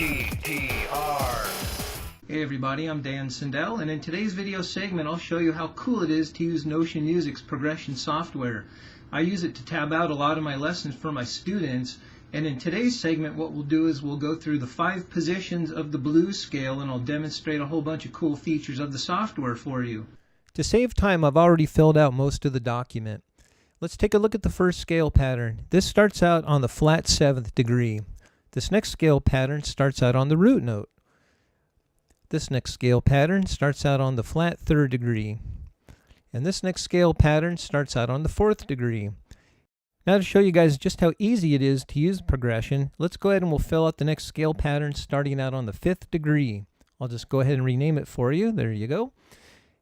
Hey everybody, I'm Sindel, and in today's video segment I'll show you how cool it is to use Notion Music's progression software. I use it to tab out a lot of my lessons for my students, and in today's segment what we'll do is we'll go through the 5 positions of the blues scale, and I'll demonstrate a whole bunch of cool features of the software for you. To save time, I've already filled out most of the document. Let's take a look at the first scale pattern. This starts out on the flat 7th degree. This next scale pattern starts out on the root note. This next scale pattern starts out on the flat 3rd degree. And this next scale pattern starts out on the 4th degree. Now to show you guys just how easy it is to use progression, let's go ahead and we'll fill out the next scale pattern starting out on the 5th degree. I'll just go ahead and rename it for you. There you go.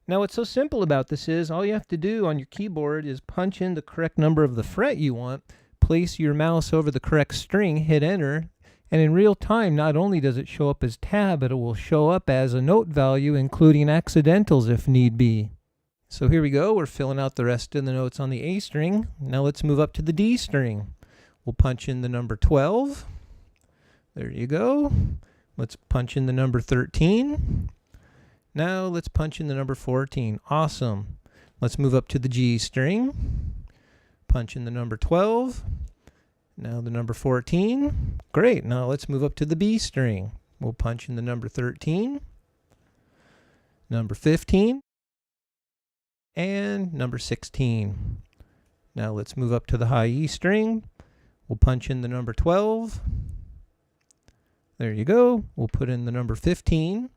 Now what's so simple about this is all you have to do on your keyboard is punch in the correct number of the fret you want, place your mouse over the correct string, hit enter, and in real time, not only does it show up as tab, but it will show up as a note value, including accidentals if need be. So here we go. We're filling out the rest of the notes on the A string. Now let's move up to the D string. We'll punch in the number 12. There you go. Let's punch in the number 13. Now let's punch in the number 14. Awesome. Let's move up to the G string. Punch in the number 12. Now the number 14. Great. Now let's move up to the B string. We'll punch in the number 13, number 15, and number 16. Now let's move up to the high E string. We'll punch in the number 12. There you go. We'll put in the number 15,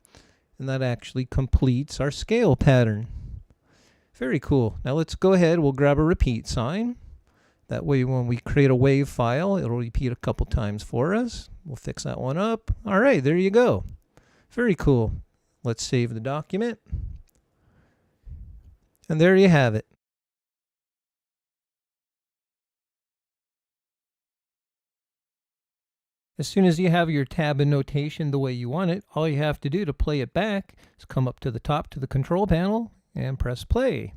and that actually completes our scale pattern. Very cool. Now let's go ahead. We'll grab a repeat sign. That way when we create a wave file, it'll repeat a couple times for us. We'll fix that one up. All right, there you go. Very cool. Let's save the document. And there you have it. As soon as you have your tab and notation the way you want it, all you have to do to play it back is come up to the top to the control panel and press play.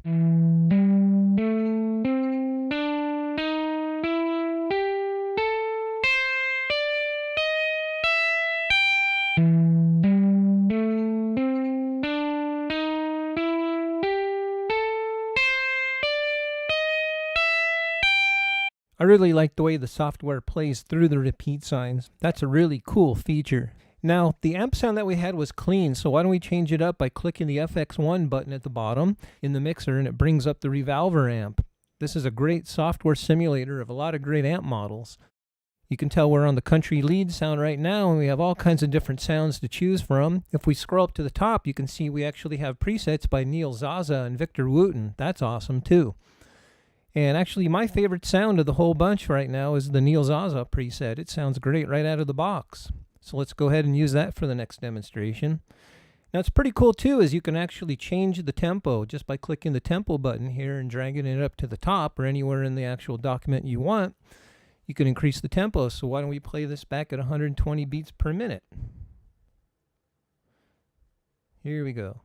I really like the way the software plays through the repeat signs. That's a really cool feature. Now, the amp sound that we had was clean, so why don't we change it up by clicking the FX1 button at the bottom in the mixer, and it brings up the Revolver amp. This is a great software simulator of a lot of great amp models. You can tell we're on the country lead sound right now, and we have all kinds of different sounds to choose from. If we scroll up to the top, you can see we actually have presets by Neil Zaza and Victor Wooten. That's awesome too. And actually, my favorite sound of the whole bunch right now is the Neil Zaza preset. It sounds great right out of the box. So let's go ahead and use that for the next demonstration. Now, it's pretty cool too, is you can actually change the tempo just by clicking the tempo button here and dragging it up to the top or anywhere in the actual document you want. You can increase the tempo. So why don't we play this back at 120 beats per minute? Here we go.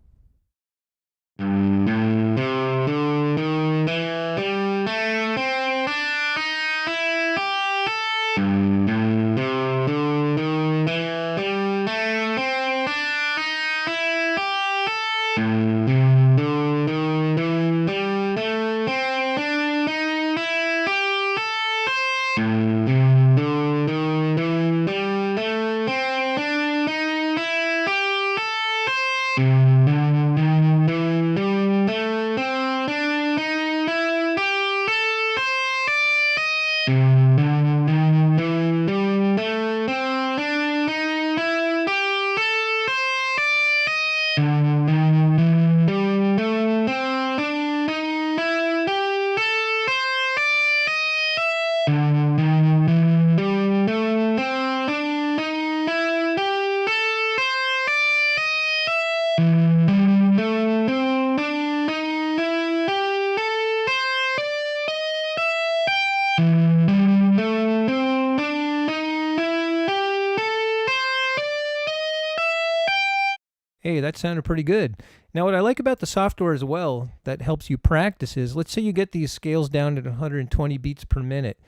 Hey, that sounded pretty good. Now, what I like about the software as well that helps you practice is, let's say you get these scales down at 120 beats per minute.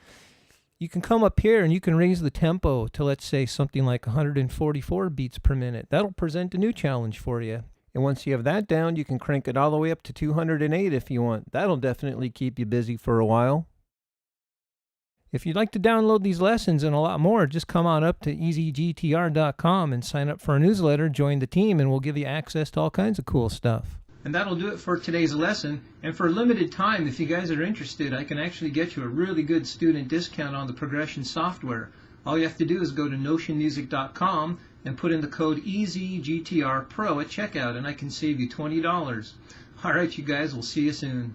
you can come up here and you can raise the tempo to, let's say, something like 144 beats per minute. That'll present a new challenge for you. And once you have that down, you can crank it all the way up to 208 if you want. That'll definitely keep you busy for a while. If you'd like to download these lessons and a lot more, just come on up to easygtr.com and sign up for our newsletter, join the team, and we'll give you access to all kinds of cool stuff. And that'll do it for today's lesson. And for a limited time, if you guys are interested, I can actually get you a really good student discount on the progression software. All you have to do is go to notionmusic.com and put in the code EasyGTRPro at checkout, and I can save you $20. All right, you guys, we'll see you soon.